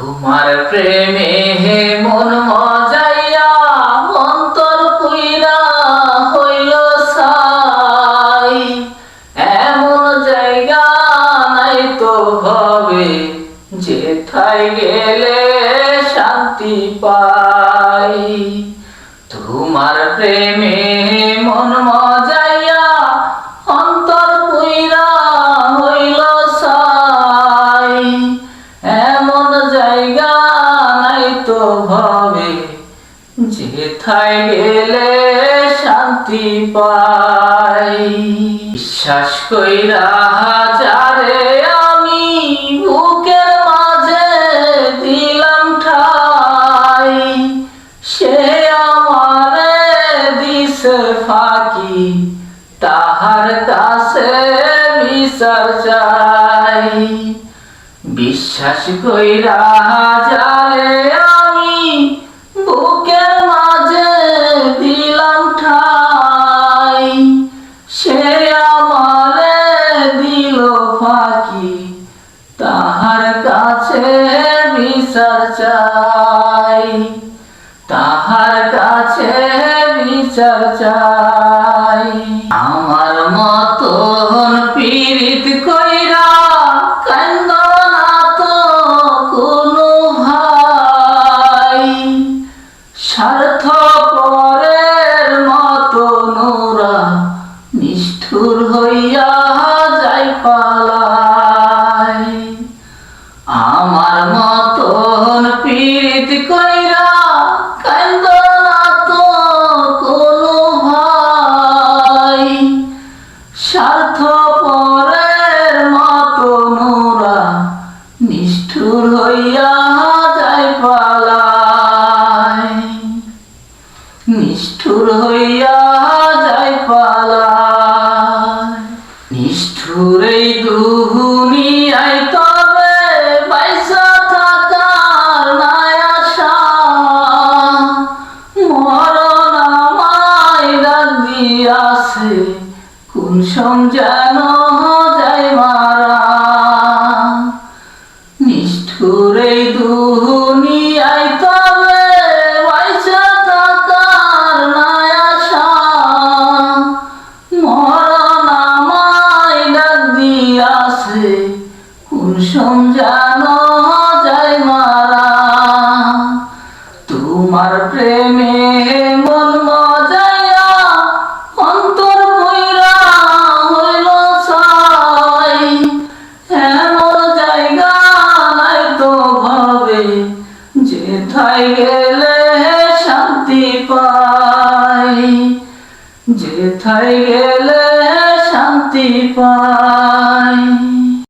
তোমার প্রেমে মন মজাইয়া অন্তর পুইরা হইল ছাই। এমন জায়গা নাই তো হবে যেথায় গেলে শান্তি পাই। তোমার প্রেমে মন মজাইয়া অন্তর পুইরা হইল ছাই। এমন জায়গা নাই তো ভাবে যেথায় গেলে শান্তি পাই। বিশ্বাস কইরা যারে আমি বুকের মাঝে দিলাম ঠাই, সে আমারে দিছে ফাঁকি, তাহার কাছে বিচার চাই। বিশ্বাস কইরা যারে আমি বুকের মাঝে দিলাম ঠাই, সে আমারে দিল ফাঁকি, তাহার কাছে বিচার চাই, তাহার কাছে বিচার চাই। আমার মতন পীড়িত কইরা কান্দ না তো কোনো ভাই, স্বার্থপরের মতন ওরা নিষ্ঠুর হইয়া যায় পালাই। আমার মতন পীড়িত কইরা কান্দ না তো কোনো ভাই, স্বার্থপরের মতন ওরা নিষ্ঠুর হইয়া যায় পালাই, নিষ্ঠুর হইয়া যায় পালাই। নিষ্ঠুর এই দুনিয়ায় তবে পয়সা থাকার নাই আশা, মরণ আমায় ডাক দিয়াছে কোন যেন যায় মারা। নিষ্ঠুর এই দুনিয়ায় তবে পয়সা থাকার নাই আশা, মরণ আমায় ডাক দিয়াছে কোন যেন যায় মারা। তোমার প্রেমে মন মজাইয়া অন্তর পুইরা হইল ছাই। এমন জায়গা নাই তো ভাবে যেথায় গেলে শান্তি পাই, যেথায় গেলে শান্তি পাই।